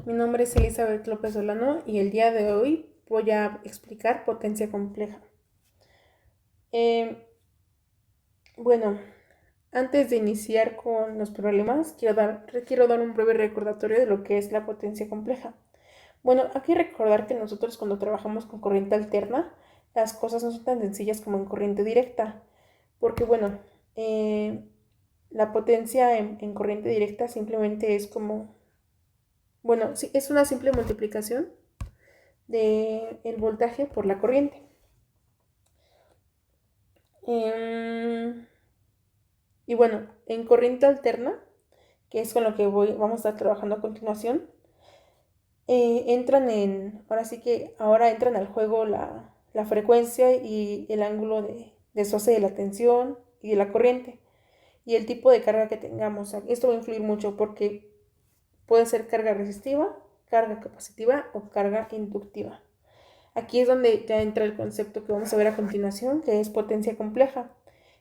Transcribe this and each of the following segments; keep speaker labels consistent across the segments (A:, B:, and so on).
A: mi nombre es Elizabeth López Solano y el día de hoy voy a explicar potencia compleja. Eh, bueno, antes de iniciar con los problemas, quiero dar un breve recordatorio de lo que es la potencia compleja. Bueno, hay que recordar que nosotros cuando trabajamos con corriente alterna, las cosas no son tan sencillas como en corriente directa, porque eh, la potencia en corriente directa simplemente es sí, es una simple multiplicación del voltaje por la corriente. Y bueno, en corriente alterna, que es con lo que vamos a estar trabajando a continuación, ahora entran al juego la frecuencia y el ángulo de desfase de la tensión y de la corriente y el tipo de carga que tengamos. Esto va a influir mucho porque puede ser carga resistiva, carga capacitiva o carga inductiva. Aquí es donde ya entra el concepto que vamos a ver a continuación, que es potencia compleja,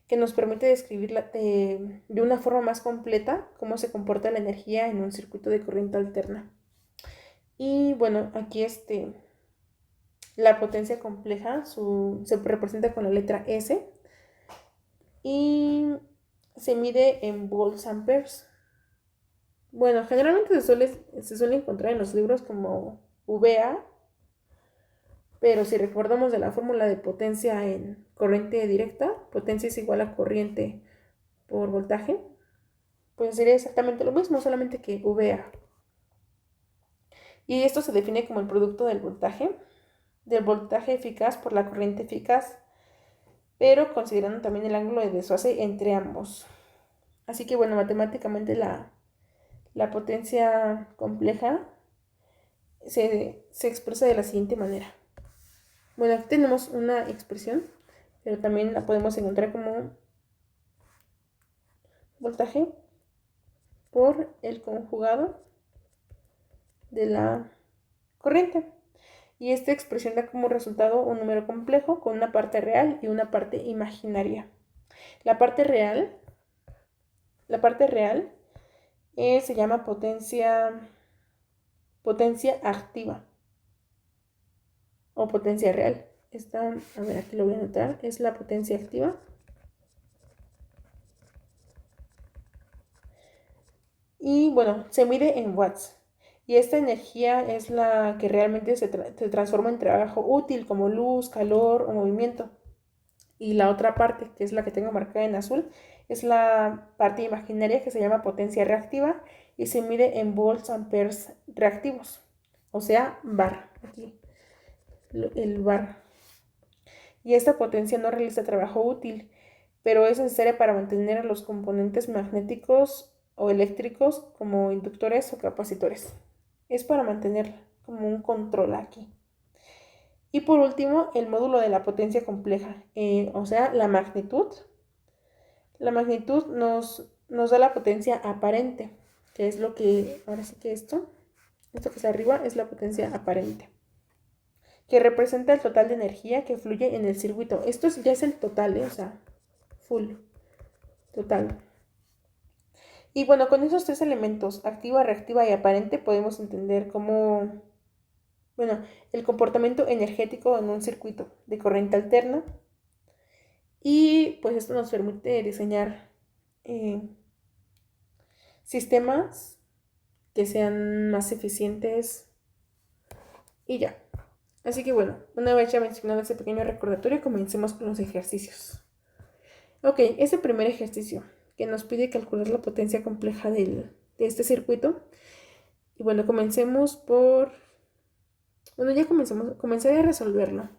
A: que nos permite describir de una forma más completa cómo se comporta la energía en un circuito de corriente alterna. Y bueno, aquí la potencia compleja se representa con la letra S y se mide en volts amperes. Bueno, generalmente se suele encontrar en los libros como VA, pero si recordamos de la fórmula de potencia en corriente directa, potencia es igual a corriente por voltaje, pues sería exactamente lo mismo, solamente que VA. Y esto se define como el producto del voltaje eficaz por la corriente eficaz, pero considerando también el ángulo de desfase entre ambos. Así que bueno, matemáticamente la potencia compleja se expresa de la siguiente manera. Bueno, aquí tenemos una expresión, pero también la podemos encontrar como voltaje por el conjugado de la corriente. Y esta expresión da como resultado un número complejo con una parte real y una parte imaginaria. La parte real se llama potencia activa o potencia real. A ver, aquí lo voy a anotar, es la potencia activa. Y bueno, se mide en watts. Y esta energía es la que realmente se transforma en trabajo útil como luz, calor o movimiento. Y la otra parte, que es la que tengo marcada en azul, es la parte imaginaria que se llama potencia reactiva y se mide en volts amperes reactivos, o sea, bar, aquí, el bar. Y esta potencia no realiza trabajo útil, pero es necesaria para mantener a los componentes magnéticos o eléctricos como inductores o capacitores. Es para mantener como un control aquí. Y por último, el módulo de la potencia compleja, o sea, la magnitud. La magnitud nos da la potencia aparente, que es lo que, ahora sí que esto que está arriba es la potencia aparente, que representa el total de energía que fluye en el circuito. Esto ya es el total, o sea, full, total. Y bueno, con esos tres elementos, activa, reactiva y aparente, podemos entender cómo, el comportamiento energético en un circuito de corriente alterna. Y pues esto nos permite diseñar sistemas que sean más eficientes y ya. Así que bueno, una vez ya mencionado ese pequeño recordatorio, comencemos con los ejercicios. Ok, ese primer ejercicio que nos pide calcular la potencia compleja de este circuito. Y bueno, comenzaré a resolverlo.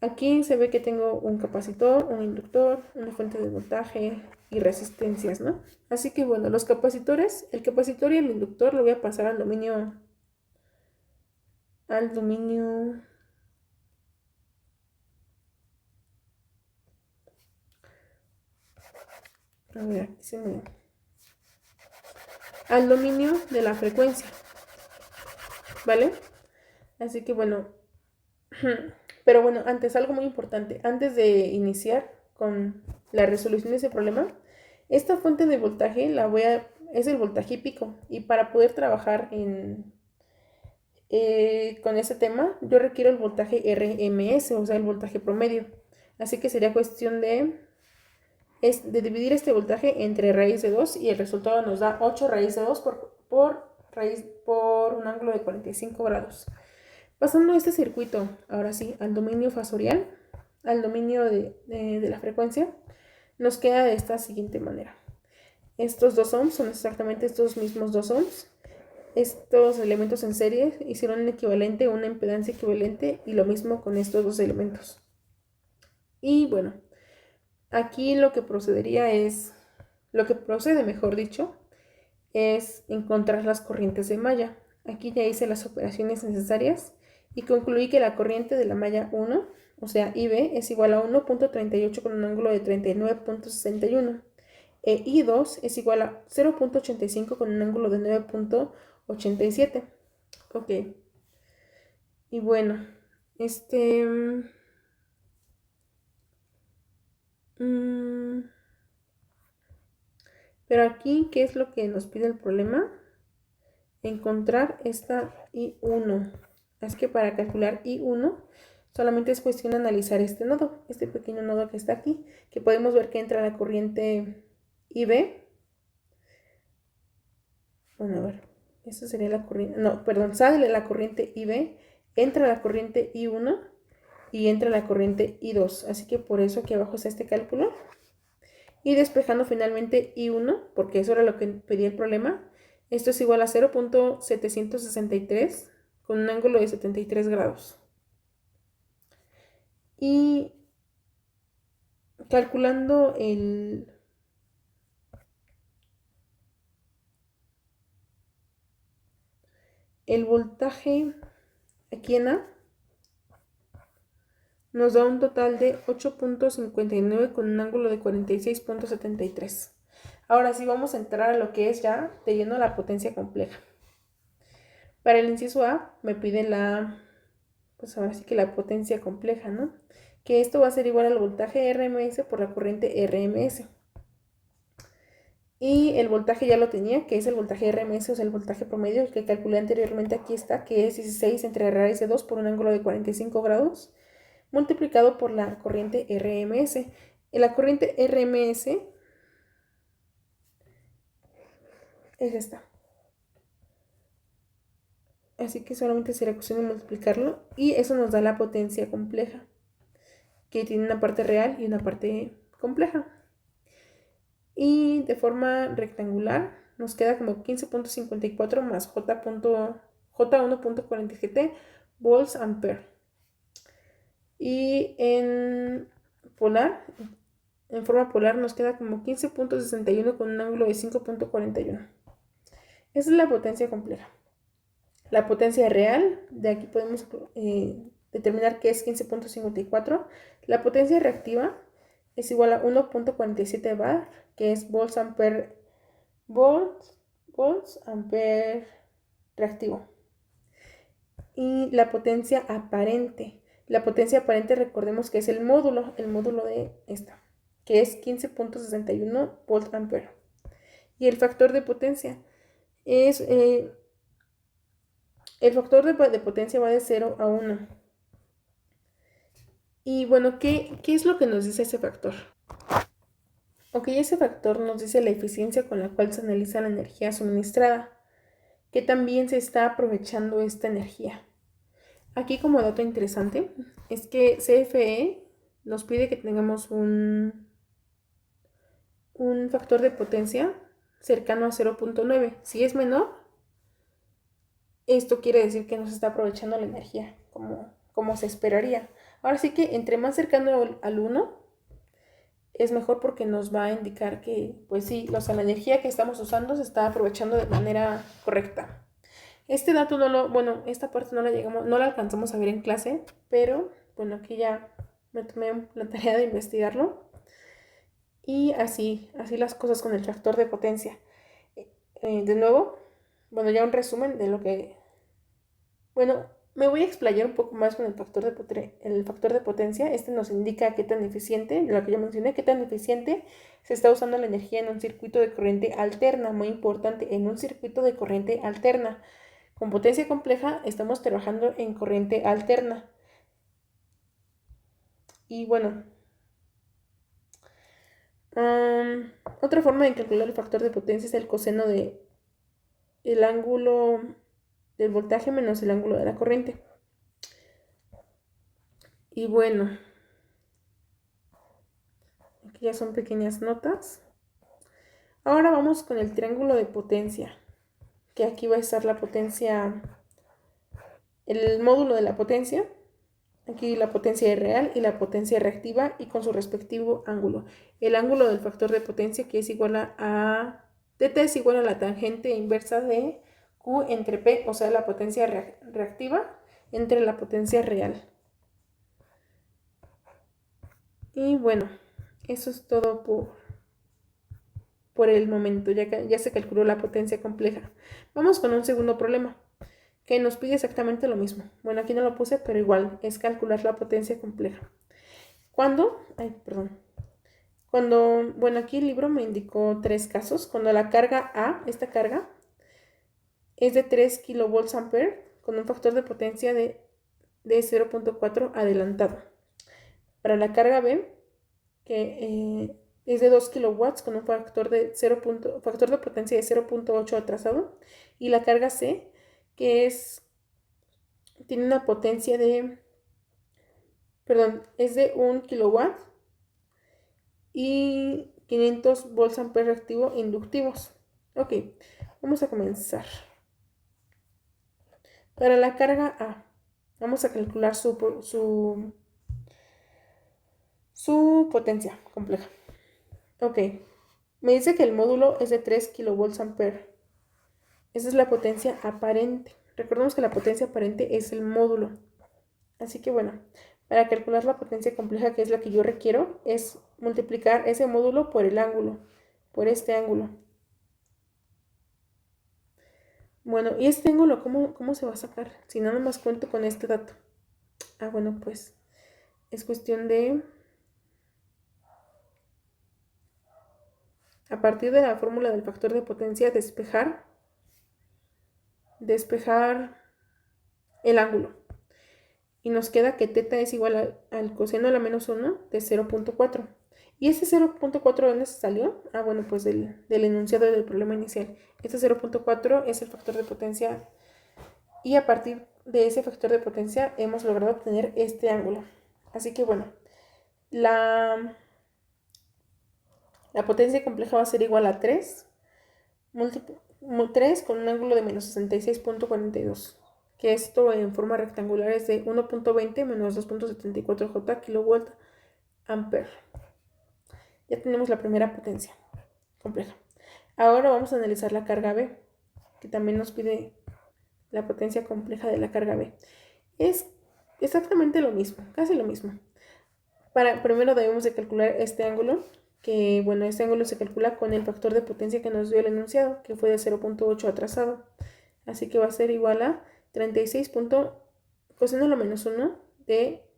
A: Aquí se ve que tengo un capacitor, un inductor, una fuente de voltaje y resistencias, ¿no? Así que bueno, el capacitor y el inductor lo voy a pasar al dominio, a ver, al dominio de la frecuencia, ¿vale? Así que bueno, pero bueno, algo muy importante, antes de iniciar con la resolución de ese problema, esta fuente de voltaje la voy a es el voltaje pico. Y para poder trabajar con este tema, yo requiero el voltaje RMS, o sea, el voltaje promedio. Así que sería cuestión de dividir este voltaje entre raíz de 2 y el resultado nos da 8 raíz de 2 por un ángulo de 45 grados. Pasando este circuito, ahora sí, al dominio fasorial, al dominio de la frecuencia, nos queda de esta siguiente manera. Estos 2 ohms son exactamente estos mismos 2 ohms. Estos elementos en serie hicieron un equivalente, una impedancia equivalente, y lo mismo con estos dos elementos. Y bueno, aquí lo que procede, mejor dicho, es encontrar las corrientes de malla. Aquí ya hice las operaciones necesarias y concluí que la corriente de la malla 1, o sea IB, es igual a 1.38 con un ángulo de 39.61. I2 es igual a 0.85 con un ángulo de 9.87. Ok. Y bueno, pero aquí, ¿qué es lo que nos pide el problema? Encontrar esta I1. Así que para calcular I1 solamente es cuestión de analizar este nodo, este pequeño nodo que está aquí, que podemos ver que entra la corriente IB. Bueno, a ver, esta sería la corriente, no, perdón, sale la corriente IB, entra la corriente I1 y entra la corriente I2. Así que por eso aquí abajo está este cálculo. Y despejando finalmente I1, porque eso era lo que pedía el problema. Esto es igual a 0.763 con un ángulo de 73 grados. Y calculando el voltaje aquí en A, nos da un total de 8.59 con un ángulo de 46.73. Ahora sí vamos a entrar a lo que es ya de lleno la potencia compleja. Para el inciso A me pide pues ahora sí que la potencia compleja, ¿no? Que esto va a ser igual al voltaje RMS por la corriente RMS. Y el voltaje ya lo tenía, que es el voltaje RMS, o sea, el voltaje promedio, el que calculé anteriormente, aquí está, que es 16 entre raíz de 2 por un ángulo de 45 grados, multiplicado por la corriente RMS. En la corriente RMS es esta. Así que solamente será cuestión de multiplicarlo y eso nos da la potencia compleja, que tiene una parte real y una parte compleja. Y de forma rectangular nos queda como 15.54 más J1.47 volts ampere. Y en forma polar nos queda como 15.61 con un ángulo de 5.41. Esa es la potencia compleja. La potencia real, de aquí podemos determinar que es 15.54. La potencia reactiva es igual a 1.47 bar, que es volts ampere reactivo. Y la potencia aparente. La potencia aparente, recordemos que es el módulo de esta, que es 15.61 volt ampere. Y el factor de potencia es, el factor de potencia va de 0 a 1. Y bueno, ¿qué es lo que nos dice ese factor? Ok, ese factor nos dice la eficiencia con la cual se analiza la energía suministrada, que también se está aprovechando esta energía. Aquí como dato interesante es que CFE nos pide que tengamos un factor de potencia cercano a 0.9. Si es menor, esto quiere decir que no se está aprovechando la energía como se esperaría. Ahora sí que entre más cercano al 1 es mejor, porque nos va a indicar que, pues sí, la energía que estamos usando se está aprovechando de manera correcta. Este dato esta parte no la alcanzamos a ver en clase, pero bueno, aquí ya me tomé la tarea de investigarlo. Y así las cosas con el factor de potencia. De nuevo, bueno, ya un resumen de lo que, bueno, Me voy a explayar un poco más con el factor de potencia. Este nos indica qué tan eficiente, lo que yo mencioné, qué tan eficiente se está usando la energía en un circuito de corriente alterna. Muy importante, en un circuito de corriente alterna. Con potencia compleja estamos trabajando en corriente alterna. Y bueno, otra forma de calcular el factor de potencia es el coseno de el ángulo del voltaje menos el ángulo de la corriente. Y bueno, aquí ya son pequeñas notas. Ahora vamos con el triángulo de potencia, que aquí va a estar la potencia, el módulo de la potencia. Aquí la potencia real y la potencia reactiva y con su respectivo ángulo. El ángulo del factor de potencia que es igual a θ es igual a la tangente inversa de Q entre P, o sea, la potencia reactiva entre la potencia real. Y bueno, eso es todo por el momento, ya se calculó la potencia compleja. Vamos con un segundo problema, que nos pide exactamente lo mismo. Bueno, aquí no lo puse, pero igual, es calcular la potencia compleja. Bueno, aquí el libro me indicó 3 casos. Cuando la carga A, esta carga, es de 3 kilovolts ampere, con un factor de potencia de 0.4 adelantado. Para la carga B, que es de 2 kilowatts, con un factor de potencia de 0.8 atrasado. Y la carga C, que tiene una potencia es de 1 kilowatt y 500 volts ampere reactivo inductivos. Ok, vamos a comenzar. Para la carga A, vamos a calcular su potencia compleja. Ok, me dice que el módulo es de 3 kilovolts ampere. Esa es la potencia aparente. Recordemos que la potencia aparente es el módulo. Así que bueno, para calcular la potencia compleja, que es la que yo requiero, es multiplicar ese módulo por el ángulo, por este ángulo. Bueno, ¿y este ángulo cómo se va a sacar? Si nada más cuento con este dato. Bueno, pues es cuestión de, a partir de la fórmula del factor de potencia, despejar el ángulo. Y nos queda que θ es igual al coseno a la menos 1 de 0.4. ¿Y ese 0.4 de dónde se salió? Bueno, pues del enunciado del problema inicial. Este 0.4 es el factor de potencia y a partir de ese factor de potencia hemos logrado obtener este ángulo. Así que bueno, la potencia compleja va a ser igual a 3 con un ángulo de menos 66.42. Que esto en forma rectangular es de 1.20 menos 2.74 J kilovolt ampere. Ya tenemos la primera potencia compleja. Ahora vamos a analizar la carga B, que también nos pide la potencia compleja de la carga B. Es exactamente lo mismo, casi lo mismo. Primero debemos de calcular este ángulo, que bueno, este ángulo se calcula con el factor de potencia que nos dio el enunciado, que fue de 0.8 atrasado. Así que va a ser igual a 36. Coseno a la menos 1 de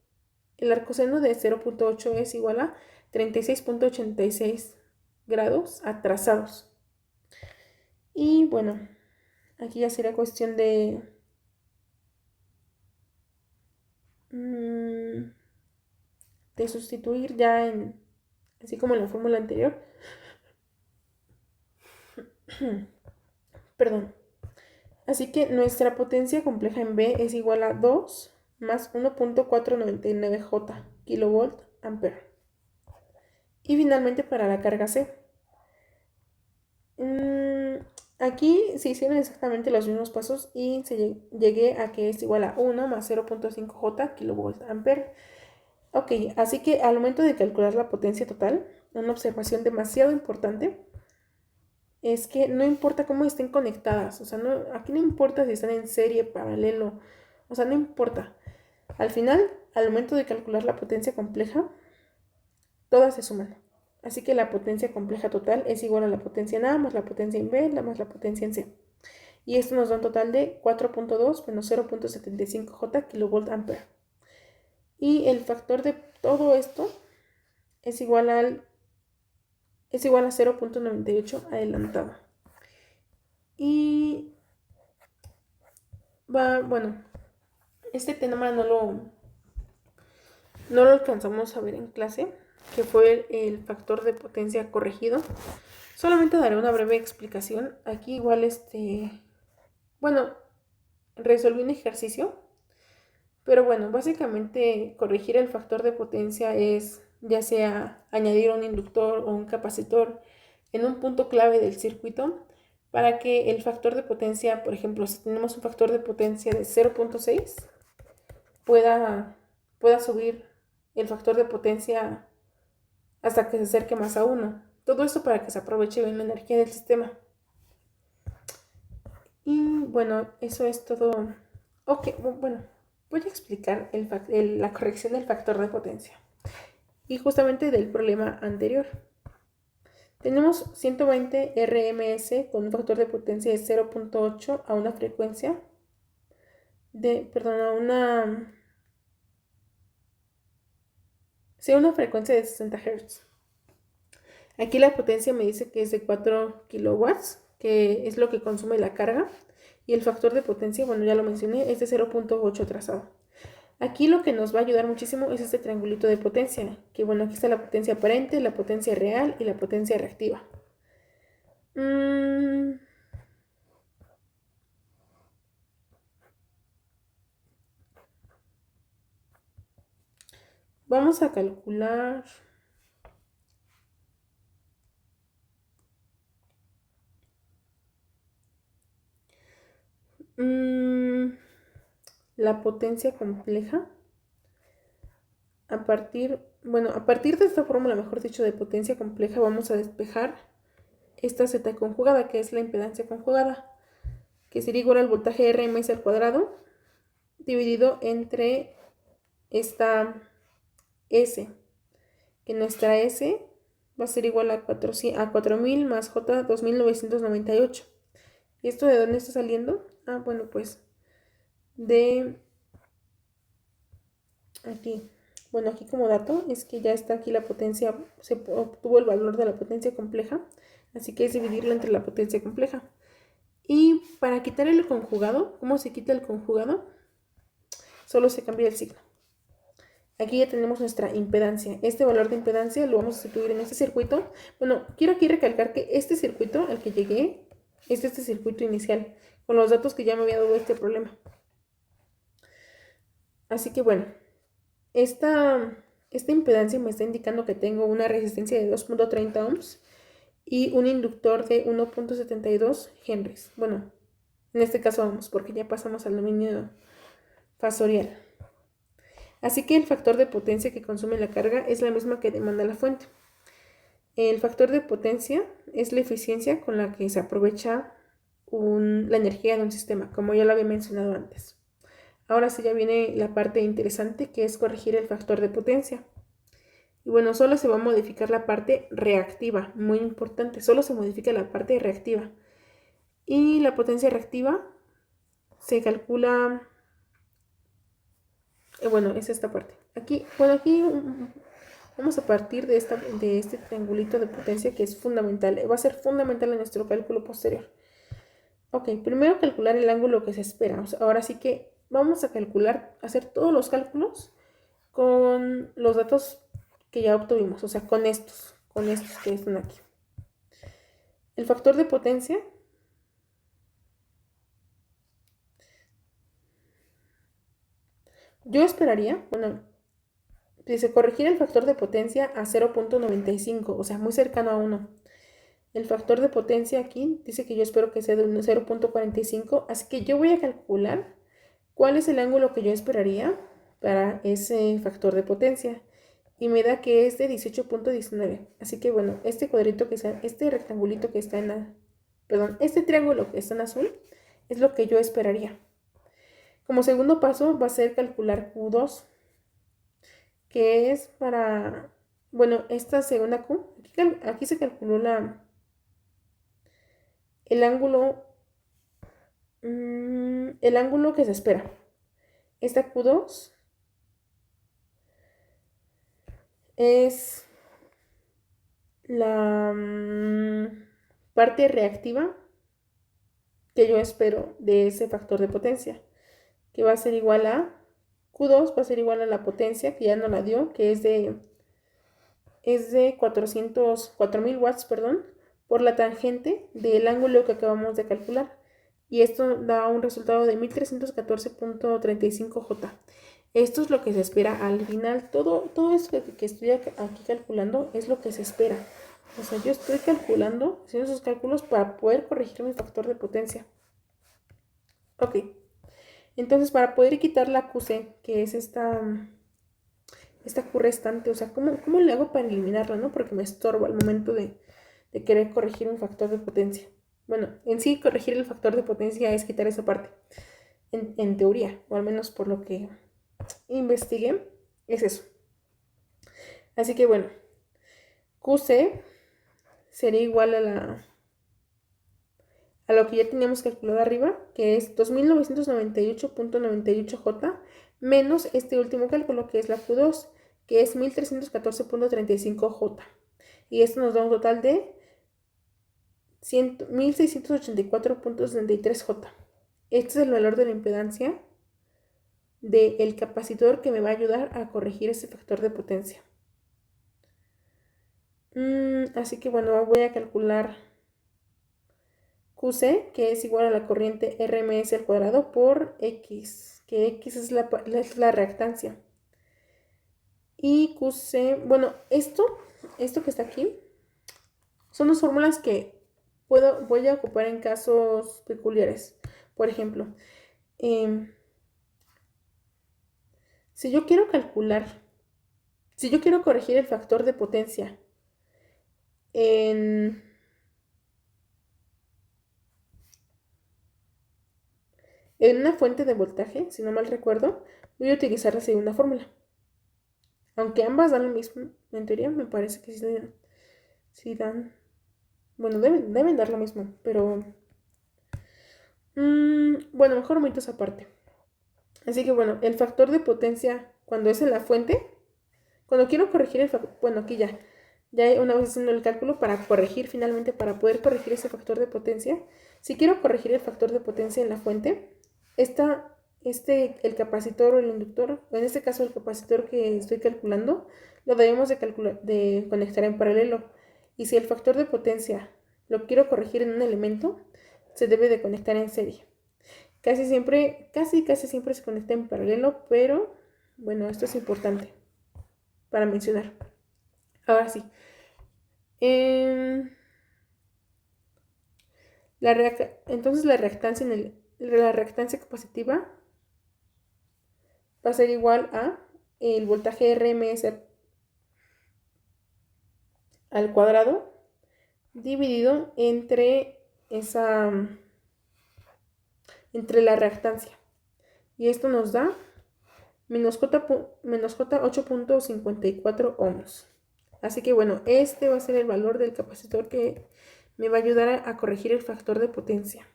A: el arcoseno de 0.8 es igual a 36.86 grados atrasados. Y bueno, aquí ya sería cuestión de sustituir ya así como en la fórmula anterior. Perdón. Así que nuestra potencia compleja en B es igual a 2 más 1.499 J kilovolt ampere. Y finalmente para la carga C. Aquí se hicieron exactamente los mismos pasos y llegué a que es igual a 1 más 0.5 J kilovolt ampere. Ok, así que al momento de calcular la potencia total, una observación demasiado importante es que no importa cómo estén conectadas, o sea, aquí no importa si están en serie, paralelo, o sea, no importa. Al final, al momento de calcular la potencia compleja, todas se suman. Así que la potencia compleja total es igual a la potencia en A más la potencia en B más la potencia en C. Y esto nos da un total de 4.2 menos 0.75 J kilovolt ampere. Y el factor de todo esto es igual a 0.98 adelantado. Y bueno, este tema no lo alcanzamos a ver en clase, que fue el factor de potencia corregido. Solamente daré una breve explicación. Aquí igual resolví un ejercicio, pero bueno, básicamente corregir el factor de potencia es ya sea añadir un inductor o un capacitor en un punto clave del circuito para que el factor de potencia, por ejemplo, si tenemos un factor de potencia de 0.6, pueda subir el factor de potencia hasta que se acerque más a 1. Todo esto para que se aproveche bien la energía del sistema. Y bueno, eso es todo. Ok, bueno, voy a explicar la corrección del factor de potencia. Y justamente del problema anterior. Tenemos 120 RMS con un factor de potencia de 0.8 a una frecuencia una frecuencia de 60 Hz. Aquí la potencia me dice que es de 4 kilowatts, que es lo que consume la carga. Y el factor de potencia, bueno, ya lo mencioné, es de 0.8 trazado. Aquí lo que nos va a ayudar muchísimo es este triangulito de potencia, que bueno, aquí está la potencia aparente, la potencia real y la potencia reactiva. Vamos a calcular la potencia compleja a partir de esta fórmula, mejor dicho, de potencia compleja, vamos a despejar esta Z conjugada, que es la impedancia conjugada, que sería igual al voltaje RMS al cuadrado dividido entre esta S, que nuestra S va a ser igual a 4000 más J 2998. ¿Y esto de dónde está saliendo? Bueno, pues de aquí. Bueno, aquí como dato es que ya está aquí la potencia, se obtuvo el valor de la potencia compleja, así que es dividirlo entre la potencia compleja. Y para quitar el conjugado, ¿cómo se quita el conjugado? Solo se cambia el signo. Aquí ya tenemos nuestra impedancia. Este valor de impedancia lo vamos a sustituir en este circuito. Bueno, quiero aquí recalcar que este circuito al que llegué es este circuito inicial, con los datos que ya me había dado este problema. Así que bueno, esta impedancia me está indicando que tengo una resistencia de 2.30 ohms y un inductor de 1.72 henries. Bueno, en este caso ohms, porque ya pasamos al dominio fasorial. Así que el factor de potencia que consume la carga es la misma que demanda la fuente. El factor de potencia es la eficiencia con la que se aprovecha la energía de un sistema, como ya lo había mencionado antes. Ahora sí ya viene la parte interesante, que es corregir el factor de potencia. Y bueno, solo se va a modificar la parte reactiva, muy importante, solo se modifica la parte reactiva. Y la potencia reactiva se calcula, es esta parte. Aquí vamos a partir de este triangulito de potencia que es fundamental, va a ser fundamental en nuestro cálculo posterior. Ok, primero calcular el ángulo que se espera. Ahora sí que vamos a hacer todos los cálculos con los datos que ya obtuvimos, o sea, con estos que están aquí. El factor de potencia yo esperaría, dice corregir el factor de potencia a 0.95, o sea, muy cercano a 1. El factor de potencia aquí dice que yo espero que sea de 0.45, así que yo voy a calcular cuál es el ángulo que yo esperaría para ese factor de potencia. Y me da que es de 18.19. Así que bueno, este rectangulito que está este triángulo que está en azul es lo que yo esperaría. Como segundo paso va a ser calcular Q2, que es para, esta segunda Q, aquí se calculó el ángulo el ángulo que se espera. Esta Q2 es la parte reactiva que yo espero de ese factor de potencia, que va a ser igual a Q2, va a ser igual a la potencia que ya no la dio, que es de 4.000 watts, perdón, por la tangente del ángulo que acabamos de calcular. Y esto da un resultado de 1314.35 J. Esto es lo que se espera al final. Todo esto que estoy aquí calculando es lo que se espera. O sea, yo estoy calculando, haciendo esos cálculos para poder corregir mi factor de potencia. Ok. Entonces, para poder quitar la QC, que es esta Q restante, o sea, ¿cómo le hago para eliminarla, no? Porque me estorbo al momento de querer corregir un factor de potencia. Bueno, en sí corregir el factor de potencia es quitar esa parte. En teoría, o al menos por lo que investigué, es eso. Así que bueno, QC sería igual a lo que ya teníamos calculado arriba, que es 2998.98 J, menos este último cálculo, que es la Q2, que es 1314.35 J. Y esto nos da un total de 1684.63 J. Este es el valor de la impedancia del capacitor que me va a ayudar a corregir ese factor de potencia. Así que bueno, voy a calcular QC, que es igual a la corriente RMS al cuadrado por X, que X es la reactancia. Y QC, bueno, esto que está aquí, son dos fórmulas que voy a ocupar en casos peculiares. Por ejemplo, si yo quiero corregir el factor de potencia en una fuente de voltaje, si no mal recuerdo, voy a utilizar la segunda fórmula. Aunque ambas dan lo mismo, en teoría me parece que sí dan, bueno, deben dar lo mismo, pero bueno, mejor omito esa parte. Así que bueno, el factor de potencia cuando es en la fuente, cuando quiero corregir el factor, bueno, aquí ya una vez haciendo el cálculo para corregir finalmente, para poder corregir ese factor de potencia, si quiero corregir el factor de potencia en la fuente, el capacitor o el inductor, en este caso el capacitor que estoy calculando, lo debemos de conectar en paralelo. Y si el factor de potencia lo quiero corregir en un elemento, se debe de conectar en serie. Casi siempre se conecta en paralelo, pero bueno, esto es importante para mencionar. Ahora sí. Entonces la reactancia capacitiva va a ser igual a el voltaje RMS al cuadrado dividido entre la reactancia. Y esto nos da menos J 8.54 ohms. Así que bueno, este va a ser el valor del capacitor que me va a ayudar a corregir el factor de potencia.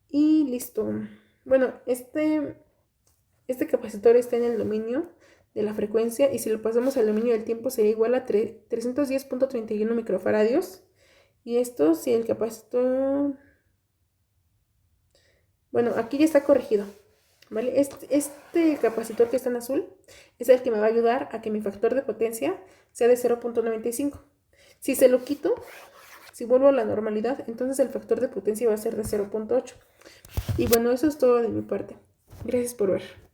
A: Y listo. Bueno, este capacitor está en el dominio de la frecuencia y si lo pasamos al dominio del tiempo sería igual a 310.31 microfaradios. Y esto si el capacitor... Bueno, aquí ya está corregido, ¿vale? Este capacitor que está en azul es el que me va a ayudar a que mi factor de potencia sea de 0.95. Si se lo quito, si vuelvo a la normalidad, entonces el factor de potencia va a ser de 0.8. Y bueno, eso es todo de mi parte. Gracias por ver.